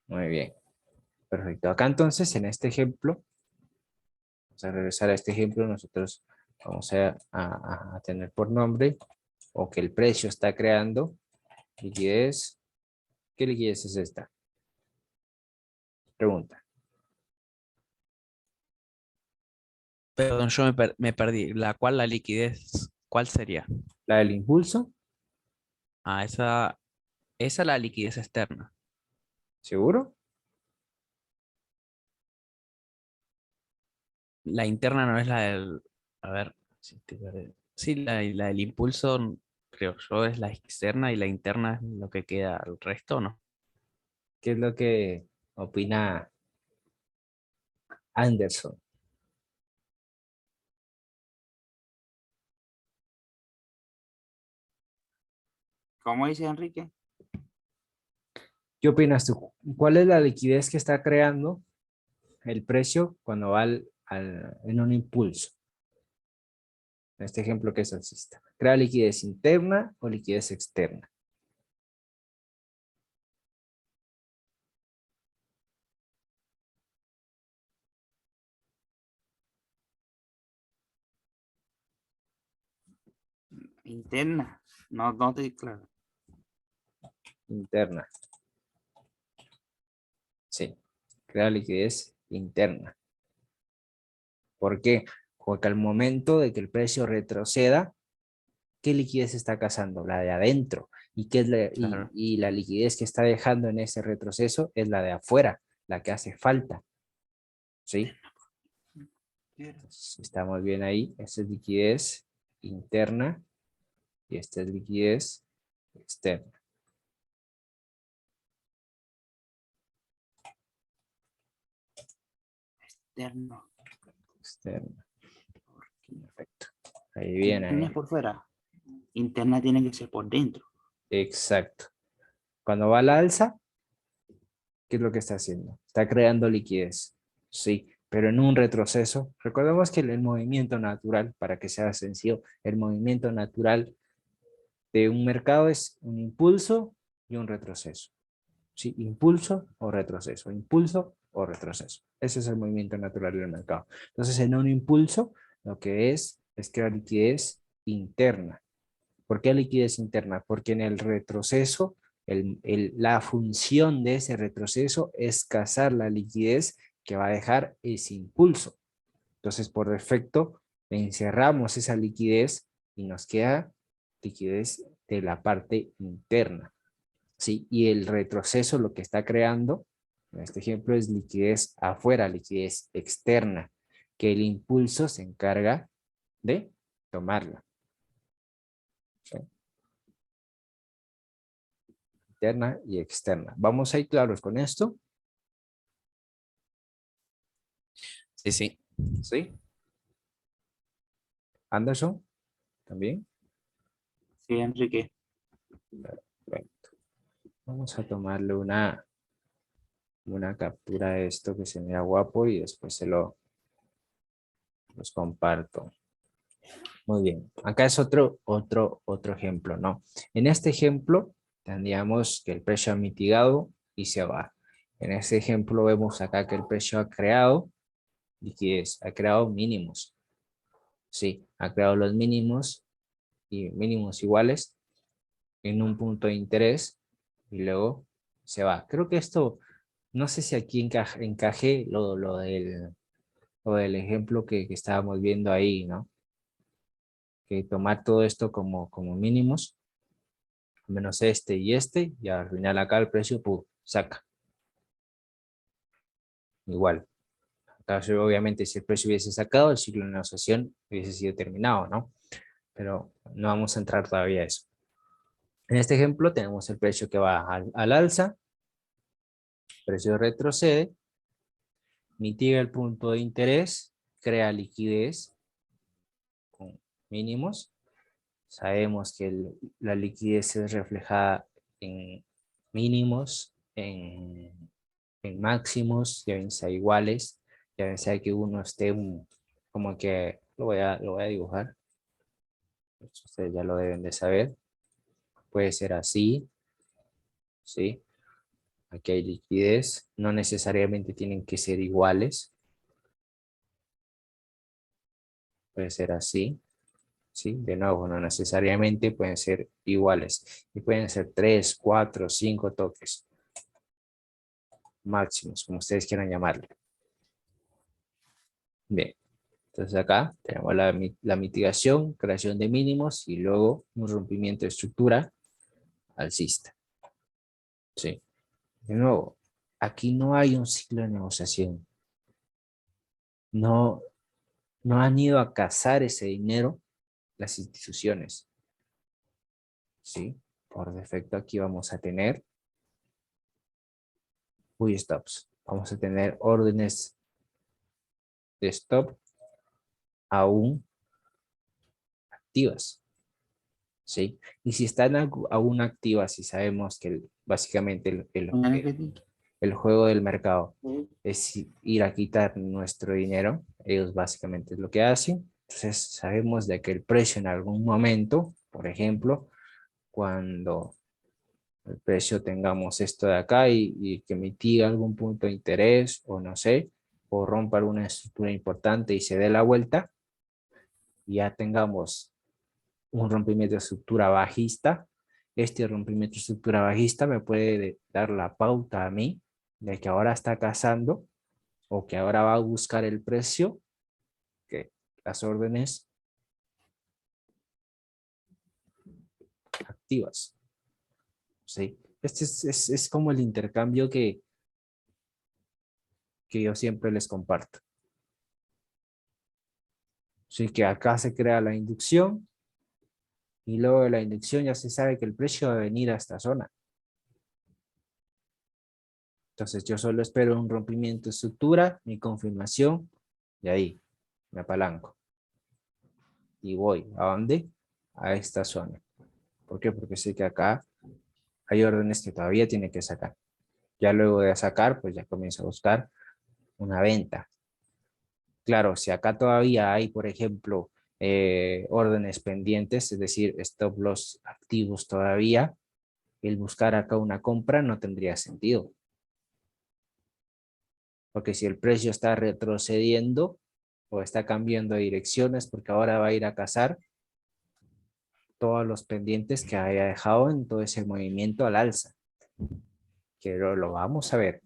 Muy bien. Perfecto. Acá entonces, en este ejemplo, vamos a regresar a este ejemplo, nosotros vamos a tener por nombre o que el precio está creando liquidez. ¿Qué liquidez es esta? Pregunta. Perdón, yo me perdí. La liquidez, ¿cuál sería? ¿La del impulso? Ah, esa es la liquidez externa. ¿Seguro? La interna no es la del, a ver, si estoy perdido. Sí, la del impulso, creo yo, es la externa y la interna es lo que queda al resto, ¿no? ¿Qué es lo que opina Anderson? ¿Cómo dice Enrique? ¿Qué opinas tú? ¿Cuál es la liquidez que está creando el precio cuando va en un impulso? En este ejemplo que es alcista. ¿Crea liquidez interna o liquidez externa? Interna. No, no estoy claro. Interna. Sí. Crea liquidez interna. ¿Por qué? Porque al momento de que el precio retroceda, ¿qué liquidez está cazando? La de adentro. ¿Y, qué es Claro. y la liquidez que está dejando en ese retroceso es la de afuera, la que hace falta? ¿Sí? Entonces, estamos bien ahí. Esta es liquidez interna y esta es liquidez externa. Interno. Externa. Perfecto. Ahí viene. Interna es por fuera. Interna tiene que ser por dentro. Exacto. Cuando va a la alza, ¿qué es lo que está haciendo? Está creando liquidez. Sí, pero en un retroceso. Recordemos que el movimiento natural, para que sea sencillo, el movimiento natural de un mercado es un impulso y un retroceso. ¿Sí? Impulso o retroceso. Impulso o retroceso. Ese es el movimiento natural del mercado. Entonces, en un impulso, lo que es crear liquidez interna. ¿Por qué liquidez interna? Porque en el retroceso, la función de ese retroceso es cazar la liquidez que va a dejar ese impulso. Entonces, por defecto, encerramos esa liquidez y nos queda liquidez de la parte interna. ¿Sí? Y el retroceso lo que está creando, en este ejemplo, es liquidez afuera, liquidez externa, que el impulso se encarga de tomarla. ¿Sí? Interna y externa. ¿Vamos a ir claros con esto? Sí, sí. ¿Sí? Anderson, también. Sí, Enrique. Perfecto. Vamos a tomarle una captura de esto que se mira guapo y después los comparto. Muy bien. Acá es otro ejemplo, ¿no? En este ejemplo, tendríamos que el precio ha mitigado y se va. En este ejemplo vemos acá que el precio ha creado liquidez, ha creado mínimos. Sí, ha creado los mínimos y mínimos iguales en un punto de interés y luego se va. Creo que esto, no sé si aquí encaje lo del ejemplo que estábamos viendo ahí, ¿no? Que tomar todo esto como mínimos, menos este y al final acá el precio, pues, saca. Igual. Acá obviamente si el precio hubiese sacado, el ciclo de negociación hubiese sido terminado, ¿no? Pero no vamos a entrar todavía a eso. En este ejemplo tenemos el precio que va al alza, precio retrocede, mitiga el punto de interés, crea liquidez con mínimos. Sabemos que la liquidez es reflejada en mínimos, en máximos, deben ser iguales, deben ser que uno esté como que lo voy a dibujar. Ustedes ya lo deben de saber. Puede ser así, ¿sí? Aquí hay liquidez. No necesariamente tienen que ser iguales. Puede ser así. ¿Sí? De nuevo, no necesariamente pueden ser iguales. Y pueden ser 3, 4, 5 toques máximos, como ustedes quieran llamarlo. Bien. Entonces acá tenemos la mitigación, creación de mínimos y luego un rompimiento de estructura alcista. Sí. De nuevo, aquí no hay un ciclo de negociación. No, no han ido a cazar ese dinero las instituciones. Sí. Por defecto aquí vamos a tener stops. Vamos a tener órdenes de stop aún activas. ¿Sí? Y si están aún activas y sabemos que básicamente el juego del mercado es ir a quitar nuestro dinero, ellos básicamente es lo que hacen. Entonces sabemos de que el precio en algún momento, por ejemplo, cuando el precio tengamos esto de acá y que mitiga algún punto de interés o no sé, o rompa alguna estructura importante y se dé la vuelta, ya tengamos un rompimiento de estructura bajista. Este rompimiento de estructura bajista me puede dar la pauta a mí de que ahora está cazando o que ahora va a buscar el precio, que las órdenes activas. ¿Sí? Este es como el intercambio que yo siempre les comparto. Sí, que acá se crea la inducción y luego de la inducción ya se sabe que el precio va a venir a esta zona. Entonces yo solo espero un rompimiento de estructura, mi confirmación y ahí me apalanco. Y voy, ¿a dónde? A esta zona. ¿Por qué? Porque sé que acá hay órdenes que todavía tiene que sacar. Ya luego de sacar, pues ya comienzo a buscar una venta. Claro, si acá todavía hay, por ejemplo, órdenes pendientes, es decir, stop loss activos todavía, el buscar acá una compra no tendría sentido. Porque si el precio está retrocediendo o está cambiando de direcciones porque ahora va a ir a cazar todos los pendientes que haya dejado en todo ese movimiento al alza. Que lo vamos a ver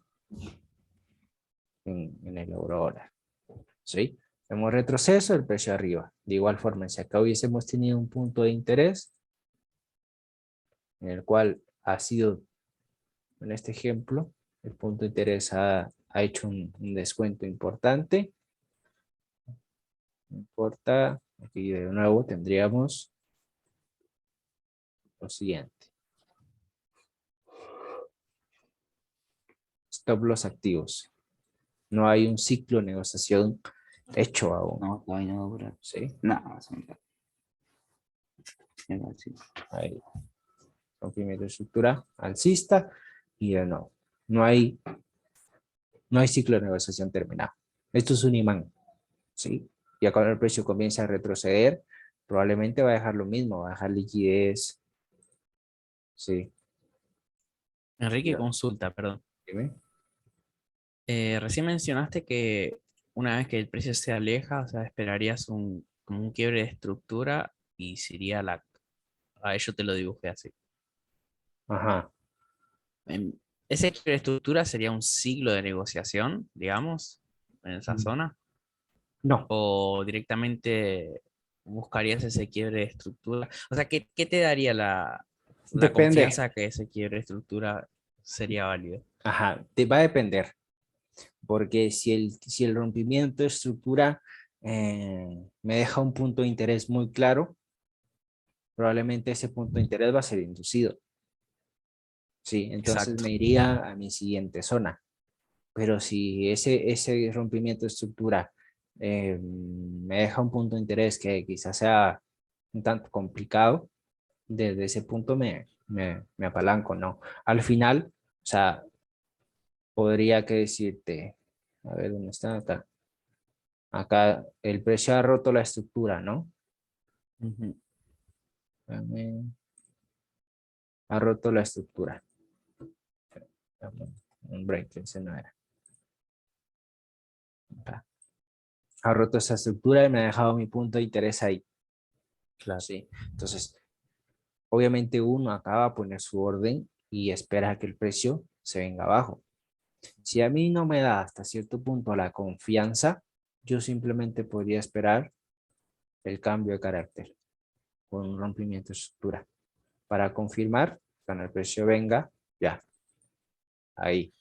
en el euro dólar. ¿Sí? Hemos retroceso, el precio arriba. De igual forma, si acá hubiésemos tenido un punto de interés, en el cual ha sido, en este ejemplo, el punto de interés ha hecho un descuento importante. No importa, aquí de nuevo tendríamos lo siguiente. Stop loss activos. No hay un ciclo de negociación hecho aún. No, todavía no, bro. ¿Sí? No, sí. Ahí. Rompimiento de estructura alcista y de nuevo. No hay ciclo de negociación terminado. Esto es un imán. ¿Sí? Ya cuando el precio comienza a retroceder, probablemente va a dejar lo mismo, va a dejar liquidez. Sí. Enrique, Ya, consulta, perdón. dime. Recién mencionaste que una vez que el precio se aleja, o sea, esperarías como un quiebre de estructura y sería la... A ello te lo dibujé así. Ajá. Em, Ese quiebre de estructura sería un ciclo de negociación, digamos, en esa zona, No, o directamente buscarías ese quiebre de estructura. O sea, ¿qué te daría la depende. confianza que ese quiebre de estructura sería válido? Ajá, te va a depender. Porque si el rompimiento de estructura me deja un punto de interés muy claro, probablemente ese punto de interés va a ser inducido. Sí, entonces Exacto. me iría a mi siguiente zona. Pero si ese rompimiento de estructura me deja un punto de interés que quizás sea un tanto complicado, desde ese punto me apalanco, ¿no? Al final, o sea, podría que decirte, a ver, ¿dónde está acá? Acá el precio ha roto la estructura, ¿no? Ujú. Ha roto la estructura. un break, ese no era. Acá. Ha roto esa estructura y me ha dejado mi punto de interés ahí. Claro. Sí. Entonces, obviamente uno acaba de poner su orden y espera que el precio se venga abajo. Si a mí no me da hasta cierto punto la confianza, yo simplemente podría esperar el cambio de carácter con un rompimiento de estructura para confirmar cuando el precio venga, ya, ahí.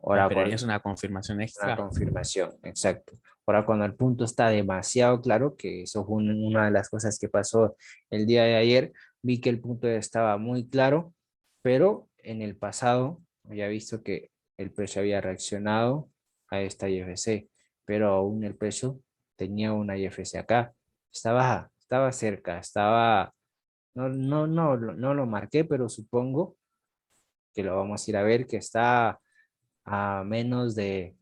Ahora ¿Esperarías cuando una confirmación una extra? confirmación, exacto. Ahora cuando el punto está demasiado claro, que eso fue una de las cosas que pasó el día de ayer, vi que el punto estaba muy claro, pero en el pasado había visto que el precio había reaccionado a esta IFC, pero aún el precio tenía una IFC acá. Estaba cerca, no lo marqué, pero supongo que lo vamos a ir a ver que está a menos de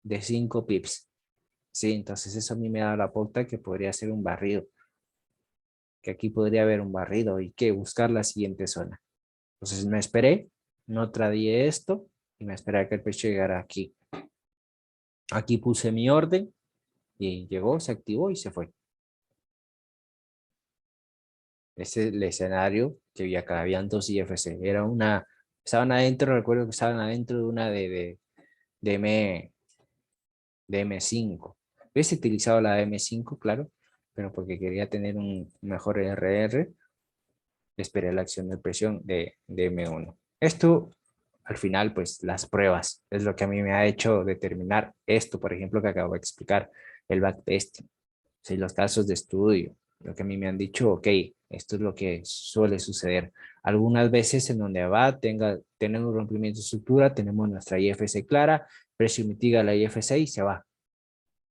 5 pips. Sí, entonces eso a mí me da la pauta que podría ser un barrido, que aquí podría haber un barrido y que buscar la siguiente zona. Entonces me esperé, no tradeé esto y me esperé a que el precio llegara aquí. Aquí puse mi orden y llegó, se activó y se fue. Ese es el escenario que vi acá. Habían dos IFC. Estaban adentro, recuerdo que estaban adentro de una de, M, de M5. Hubiese utilizado la de M5, claro, pero porque quería tener un mejor RR, esperé la acción de presión de M1. Esto, al final, pues las pruebas es lo que a mí me ha hecho determinar esto, por ejemplo, que acabo de explicar, el backtesting. Sí, los casos de estudio, lo que a mí me han dicho, ok, esto es lo que suele suceder. Algunas veces en donde tenemos un rompimiento de estructura, tenemos nuestra IFC clara, precio mitiga la IFC y se va.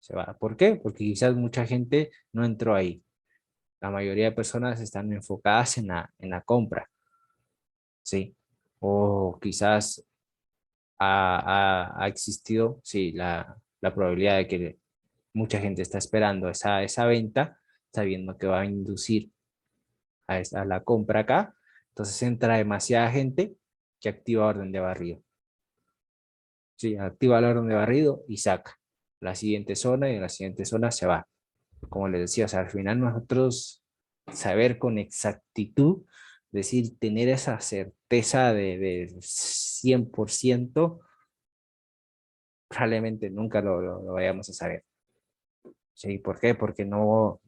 Se va. ¿Por qué? Porque quizás mucha gente no entró ahí. La mayoría de personas están enfocadas en la compra, ¿sí? O quizás ha existido, sí, la probabilidad de que mucha gente está esperando esa venta, sabiendo que va a inducir a la compra acá. Entonces entra demasiada gente que activa orden de barrido. Sí, activa la orden de barrido y saca la siguiente zona y en la siguiente zona se va. Como les decía, o sea, al final nosotros saber con exactitud, decir, tener esa certeza de 100%, probablemente nunca lo vayamos a saber. ¿Sí? ¿Por qué? Porque no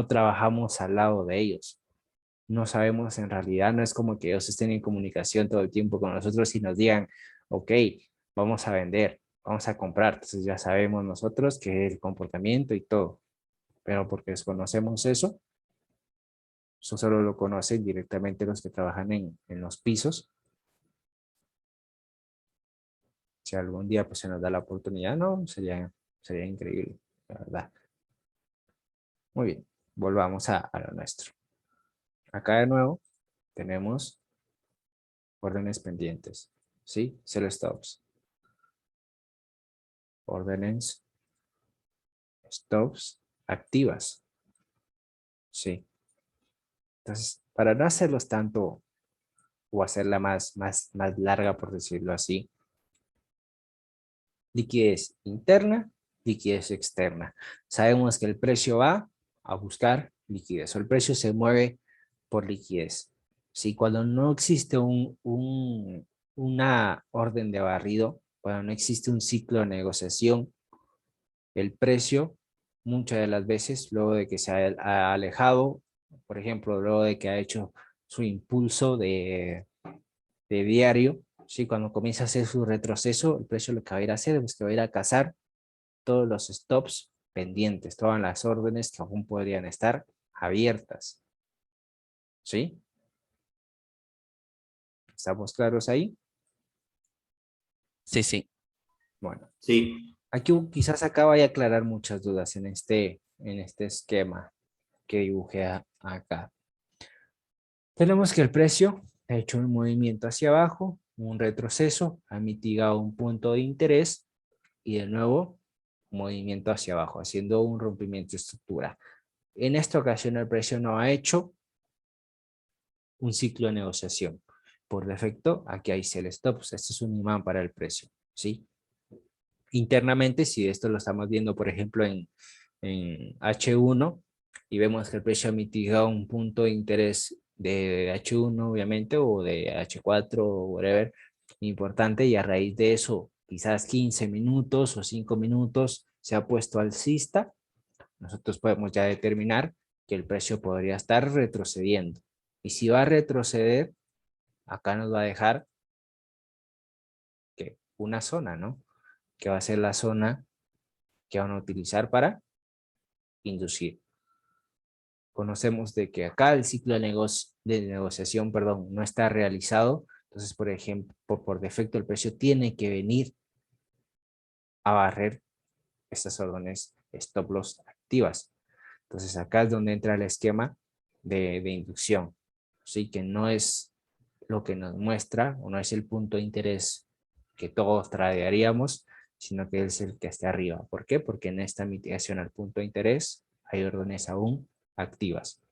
trabajamos al lado de ellos. No sabemos en realidad, no es como que ellos estén en comunicación todo el tiempo con nosotros y nos digan, ok, vamos a vender, vamos a comprar. Entonces ya sabemos nosotros que el comportamiento y todo, pero porque desconocemos eso solo lo conocen directamente los que trabajan en los pisos. Si algún día pues se nos da la oportunidad, no, sería increíble, la verdad. Muy bien, volvamos a lo nuestro. Acá de nuevo tenemos órdenes pendientes, ¿sí? Sell stops. Órdenes, stops activas, ¿sí? Entonces, para no hacerlos tanto o hacerla más larga, por decirlo así, liquidez interna, liquidez externa. Sabemos que el precio va a buscar liquidez, o el precio se mueve por liquidez. Si cuando no existe una orden de barrido, cuando no existe un ciclo de negociación, el precio, muchas de las veces, luego de que se ha alejado, por ejemplo, luego de que ha hecho su impulso de diario, ¿sí? Cuando comienza a hacer su retroceso, el precio lo que va a ir a hacer es que va a ir a cazar todos los stops pendientes, todas las órdenes que aún podrían estar abiertas. ¿Sí? ¿Estamos claros ahí? Sí, sí. Bueno, Sí, aquí quizás acá vaya a aclarar muchas dudas en este esquema que dibujé acá. Tenemos que el precio ha hecho un movimiento hacia abajo, un retroceso, ha mitigado un punto de interés y de nuevo un movimiento hacia abajo, haciendo un rompimiento de estructura. En esta ocasión el precio no ha hecho un ciclo de negociación. por defecto, aquí hay sell stops. Esto es un imán para el precio, ¿sí? Internamente, si esto lo estamos viendo, por ejemplo, en H1 y vemos que el precio ha mitigado un punto de interés de H1, obviamente, o de H4 o whatever, importante, y a raíz de eso, quizás 15 minutos o 5 minutos se ha puesto alcista, nosotros podemos ya determinar que el precio podría estar retrocediendo. Y si va a retroceder, acá nos va a dejar que una zona, ¿no? Que va a ser la zona que van a utilizar para inducir. Conocemos de que acá el ciclo de negociación, perdón, no está realizado. Entonces, por ejemplo, por defecto el precio tiene que venir a barrer estas órdenes stop loss activas. Entonces, acá es donde entra el esquema de inducción. Sí, que no es lo que nos muestra o no es el punto de interés que todos tradearíamos, sino que es el que está arriba. ¿Por qué? Porque en esta mitigación al punto de interés hay órdenes aún activas.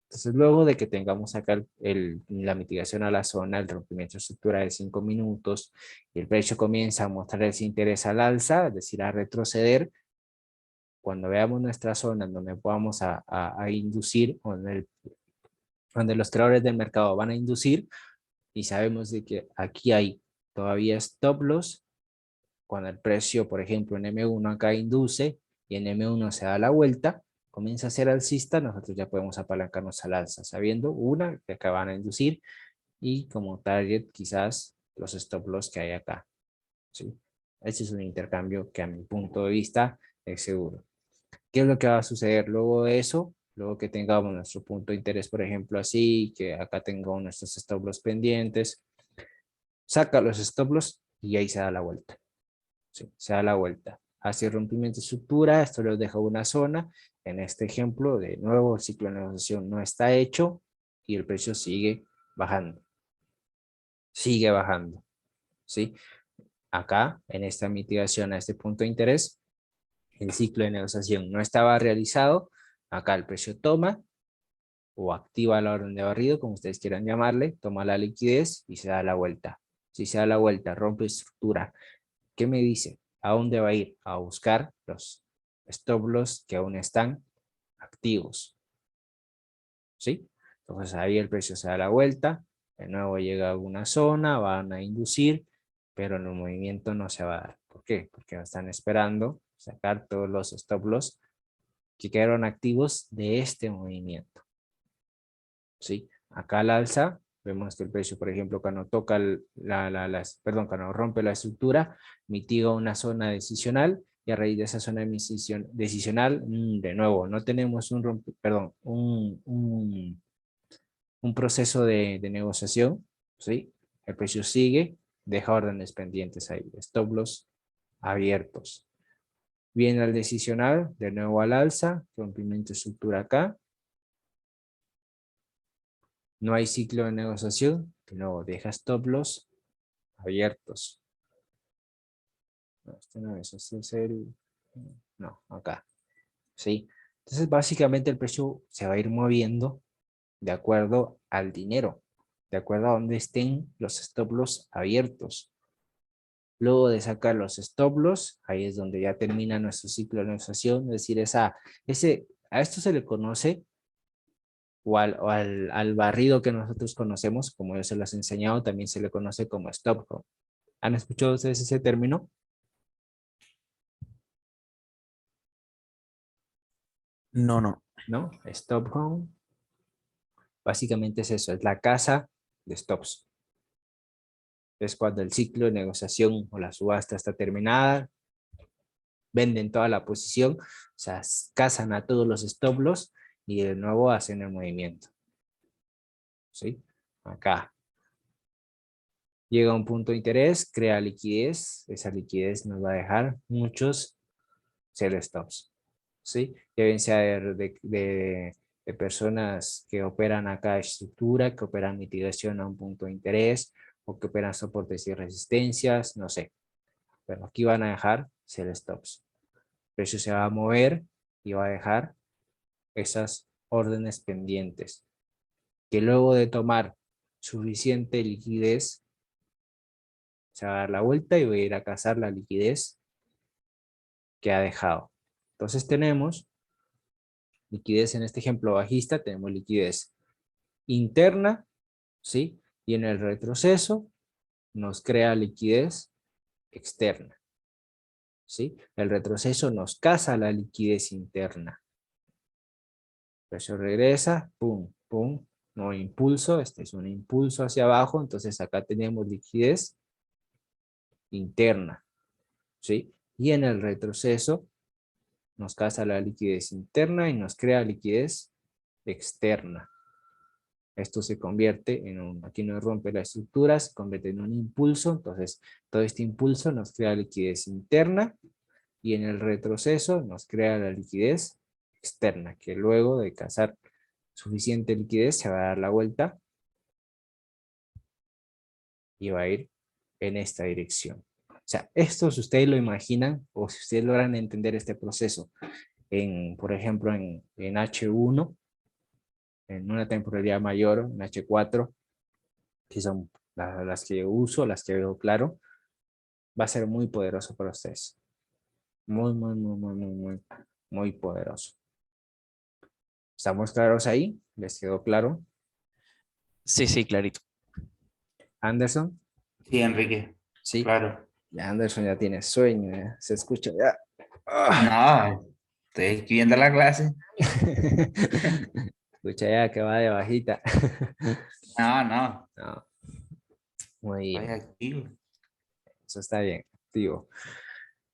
Entonces, luego de que tengamos acá la mitigación a la zona, el rompimiento de estructura de 5 minutos, y el precio comienza a mostrar ese interés al alza, es decir, a retroceder, cuando veamos nuestra zona en donde podamos a inducir, donde los creadores del mercado van a inducir, y sabemos de que aquí hay todavía stop loss, cuando el precio, por ejemplo, en M1 acá induce, y en M1 se da la vuelta, comienza a ser alcista, nosotros ya podemos apalancarnos al alza, sabiendo, una, que acá van a inducir, y como target quizás los stop loss que hay acá, ¿sí? Este es un intercambio que a mi punto de vista es seguro. ¿Qué es lo que va a suceder luego de eso? Luego que tengamos nuestro punto de interés, por ejemplo, así, que acá tengamos nuestros stop loss pendientes, saca los stop loss y ahí se da la vuelta. Sí, se da la vuelta. Hace rompimiento de estructura, esto les deja una zona. En este ejemplo, de nuevo, el ciclo de negociación no está hecho y el precio sigue bajando. Sigue bajando. ¿Sí? Acá, en esta mitigación a este punto de interés, el ciclo de negociación no estaba realizado. Acá el precio toma o activa la orden de barrido, como ustedes quieran llamarle, toma la liquidez y se da la vuelta. Si se da la vuelta, rompe estructura. ¿Qué me dice? ¿A dónde va a ir? A buscar los stop loss que aún están activos. ¿Sí? Entonces ahí el precio se da la vuelta, de nuevo llega a alguna zona, van a inducir, pero el movimiento no se va a dar. ¿Por qué? Porque están esperando sacar todos los stop loss que quedaron activos de este movimiento. ¿Sí? Acá al alza, vemos que el precio, por ejemplo, cuando toca cuando rompe la estructura, mitiga una zona decisional y a raíz de esa zona decisional, de nuevo, no tenemos un proceso de negociación, ¿sí? El precio sigue, deja órdenes pendientes ahí, stop loss abiertos. Viene al decisional, de nuevo al alza, rompimiento de estructura acá. No hay ciclo de negociación, de nuevo deja stop loss abiertos. No, este no es, este es el... No, acá. ¿Sí? Entonces básicamente el precio se va a ir moviendo de acuerdo al dinero, de acuerdo a donde estén los stop loss abiertos. Luego de sacar los stop loss, ahí es donde ya termina nuestro ciclo de negociación, es decir, a esto se le conoce, o al barrido que nosotros conocemos, como yo se los he enseñado, también se le conoce como stop loss. ¿Han escuchado ustedes ese término? No, no. ¿No? Stop home. Básicamente es eso, es la casa de stops. Es cuando el ciclo de negociación o la subasta está terminada, venden toda la posición, o sea, cazan a todos los stop loss y de nuevo hacen el movimiento. ¿Sí? Acá. Llega a un punto de interés, crea liquidez, esa liquidez nos va a dejar muchos sell stops. ¿Sí? Ya bien sea de personas que operan acá estructura, que operan mitigación a un punto de interés, o que operan soportes y resistencias, no sé. Pero aquí van a dejar sell stops. El precio se va a mover y va a dejar esas órdenes pendientes. Que luego de tomar suficiente liquidez, se va a dar la vuelta y voy a ir a cazar la liquidez que ha dejado. Entonces tenemos liquidez en este ejemplo bajista, tenemos liquidez interna, ¿sí? Y en el retroceso nos crea liquidez externa, ¿sí? El retroceso nos caza la liquidez interna. Precio regresa, pum, pum, no impulso, este es un impulso hacia abajo, entonces acá tenemos liquidez interna, ¿sí? Y en el retroceso nos caza la liquidez interna y nos crea liquidez externa. Esto se convierte en un, aquí no rompe la estructura, se convierte en un impulso, entonces todo este impulso nos crea liquidez interna y en el retroceso nos crea la liquidez externa, que luego de cazar suficiente liquidez se va a dar la vuelta y va a ir en esta dirección. O sea, esto si ustedes lo imaginan o si ustedes logran entender este proceso, por ejemplo, en H1, en una temporalidad mayor, en H4, que son las que yo uso, las que veo claro, va a ser muy poderoso para ustedes. Muy, muy, muy, muy, muy, muy, muy poderoso. ¿Estamos claros ahí? ¿Les quedó claro? Sí, sí, clarito. Anderson, Sí, Enrique. sí. Claro. Ya Anderson ya tiene sueño, ya. Se escucha ya. No, estoy escribiendo la clase. Escucha ya que va de bajita. No, no, No, muy estoy bien, activo. eso está bien, activo.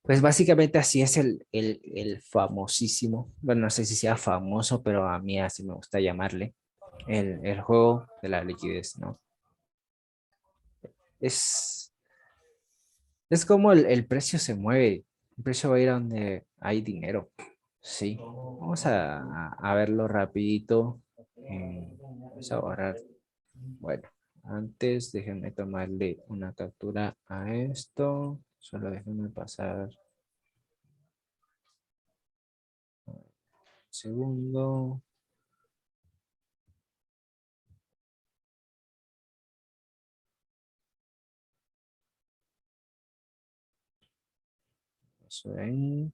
Pues básicamente así es el famosísimo, bueno, no sé si sea famoso, pero a mí así me gusta llamarle, el juego de la liquidez, ¿no? Es, es como el precio se mueve, el precio va a ir a donde hay dinero, ¿sí? Vamos a verlo rapidito, vamos a borrar, bueno, antes déjenme tomarle una captura a esto, solo déjenme pasar un segundo. Eso de ahí.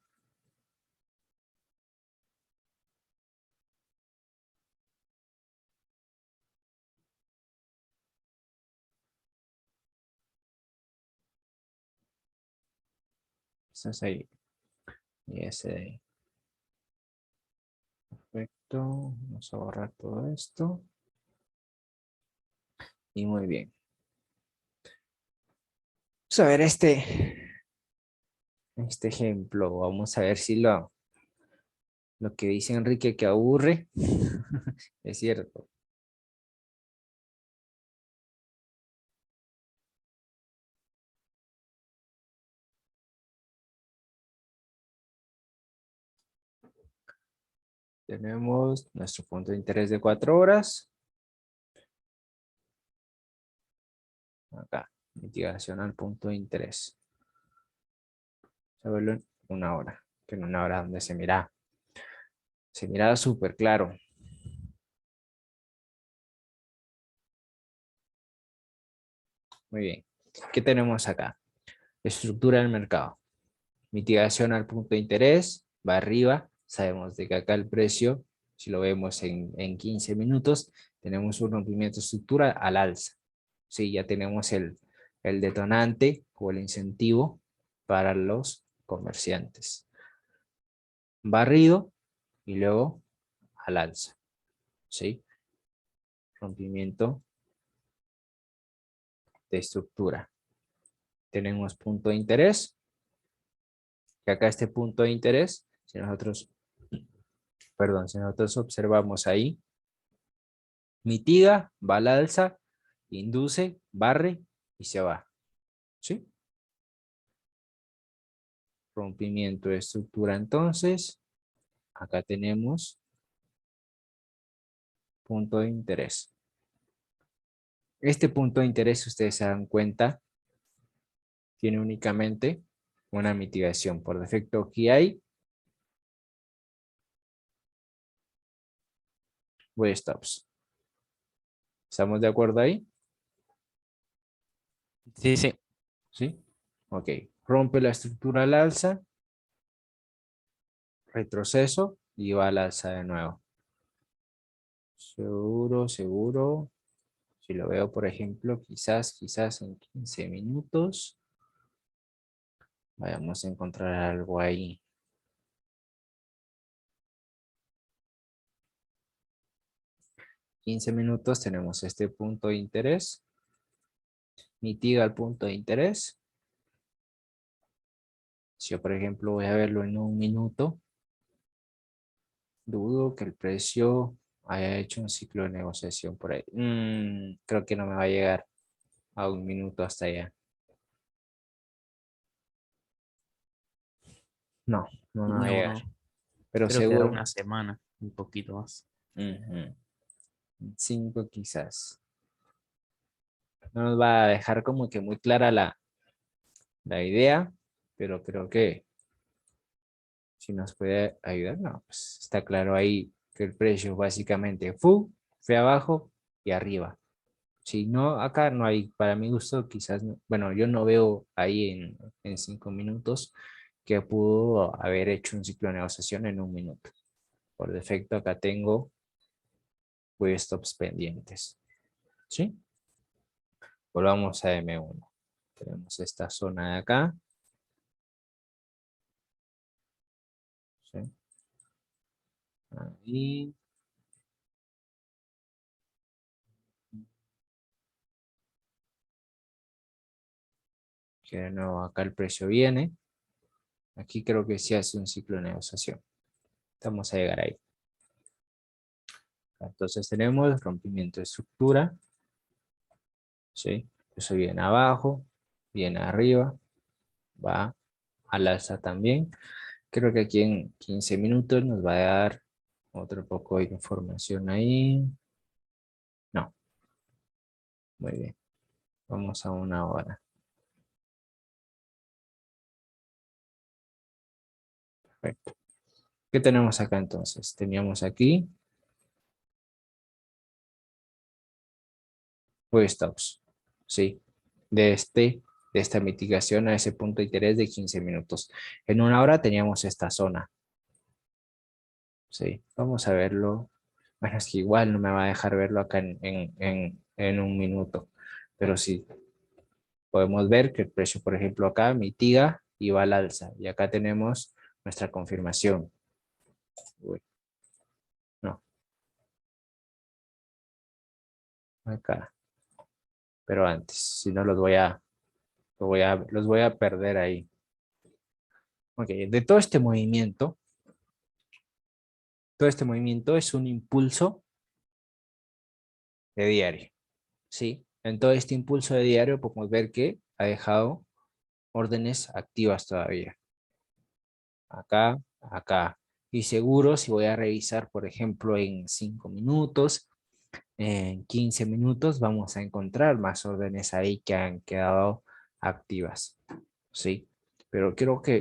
Eso es ahí. Y ese de ahí. Perfecto. Vamos a borrar todo esto. Y muy bien. Vamos a ver este ejemplo. Vamos a ver si lo que dice Enrique que aburre es cierto. Tenemos nuestro punto de interés de 4 horas. Acá, mitigación al punto de interés. Se vuelve en 1 hora. Que en 1 hora donde se mira súper claro. Muy bien. ¿Qué tenemos acá? Estructura del mercado. Mitigación al punto de interés, va arriba. Sabemos de que acá el precio, si lo vemos en 15 minutos, tenemos un rompimiento de estructura al alza. Sí, ya tenemos el detonante o el incentivo para los comerciantes. Barrido y luego al alza. ¿Sí? Rompimiento de estructura. Tenemos punto de interés, que acá este punto de interés, si nosotros observamos ahí, mitiga, va al alza, induce, barre y se va. ¿Sí? Rompimiento de estructura entonces. Acá tenemos punto de interés. Este punto de interés, si ustedes se dan cuenta, tiene únicamente una mitigación. Por defecto aquí hay stops. ¿Estamos de acuerdo ahí? Sí, sí. ¿Sí? Ok. Rompe la estructura al alza, retroceso y va al alza de nuevo. Seguro, seguro. Si lo veo, por ejemplo, quizás en 15 minutos. Vayamos a encontrar algo ahí. $15 minutos tenemos este punto de interés. Mitiga el punto de interés. Si yo, por ejemplo, voy a verlo en 1 minuto, dudo que el precio haya hecho un ciclo de negociación por ahí. Creo que no me va a llegar a 1 minuto hasta allá. No, no me va a No, llegar. no. Pero Creo que era seguro. una semana, un poquito más. 5 quizás. No nos va a dejar como que muy clara la idea, pero creo que si nos puede ayudar, no, pues está claro ahí que el precio básicamente fue abajo y arriba. Si no, acá no hay, para mi gusto, quizás, bueno, yo no veo ahí en 5 minutos que pudo haber hecho un ciclo de negociación en 1 minuto. Por defecto, acá tengo pues stops pendientes. ¿Sí? Volvamos a M1. Tenemos esta zona de acá. ¿Sí? Ahí. Que de nuevo acá el precio viene. Aquí creo que sí hace un ciclo de negociación. Vamos a llegar ahí. Entonces tenemos rompimiento de estructura. ¿Sí? Eso viene abajo, viene arriba, va al alza también. Creo que aquí en 15 minutos nos va a dar otro poco de información ahí. No. Muy bien. Vamos a 1 hora. Perfecto. ¿Qué tenemos acá entonces? Teníamos aquí stops. ¿Sí? De esta mitigación a ese punto de interés de 15 minutos. En 1 hora teníamos esta zona. Sí, vamos a verlo. Bueno, es que igual no me va a dejar verlo acá en 1 minuto. Pero sí, podemos ver que el precio, por ejemplo, acá mitiga y va al alza. Y acá tenemos nuestra confirmación. Uy, no, acá. Pero antes, si no los voy a perder ahí. Ok, de todo este movimiento es un impulso de diario. ¿Sí? En todo este impulso de diario podemos ver que ha dejado órdenes activas todavía. Acá, acá. Y seguro si voy a revisar, por ejemplo, en 5 minutos, en 15 minutos, vamos a encontrar más órdenes ahí que han quedado activas. ¿Sí? Pero creo que